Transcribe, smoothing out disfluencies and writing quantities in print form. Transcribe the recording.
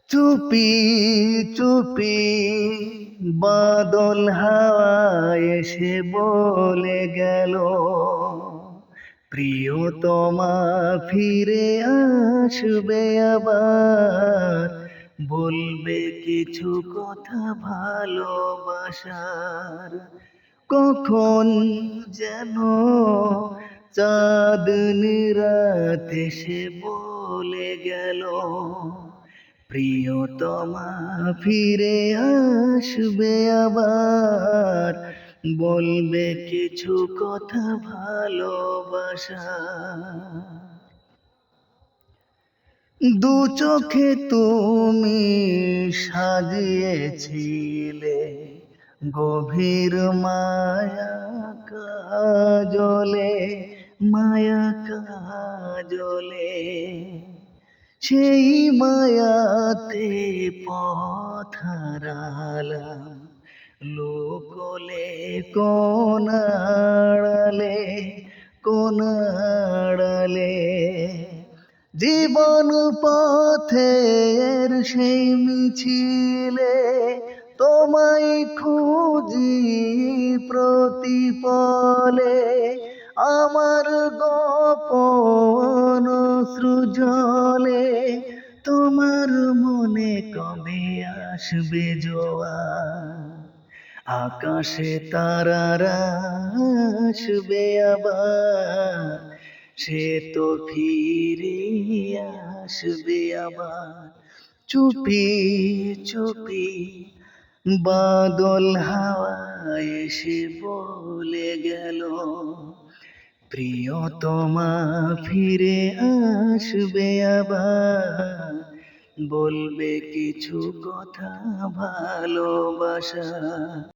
চুপি চুপি বাদল হাওয়া এসে বলে গেল, প্রিয়তমা ফিরে আসবে আবার, বলবে কিছু কথা ভালোবাসার। কখন যেন চাঁদনি রাত এসে বলে গেল, প্রিয়তমা ফিরে আসবে আবার, বলবে কিছু কথা ভালোবাসার। দু চোখে তুমি সাজিয়েছিলে গভীর মায়া কাজলে, মায়া কাজলে। সেই মায়াতে পথ হারালাম, লোকলে কোন আড়ালে, কোন আড়ালে। জীবন পথের সেই মিছিলে তোমায় খুঁজি প্রতিপলে, আমার গোপন সৃজলে। তোমার মনে কবে আসবে জোয়ার, আকাশে তারারা আসবে আবার, সে তো ফিরে আসবে আবার। চুপি চুপি বাদল হাওয়া এসে বলে গেল, প্রিয়তমা ফিরে আসবে আবার, বলবে কিছু কথা ভালোবাসা।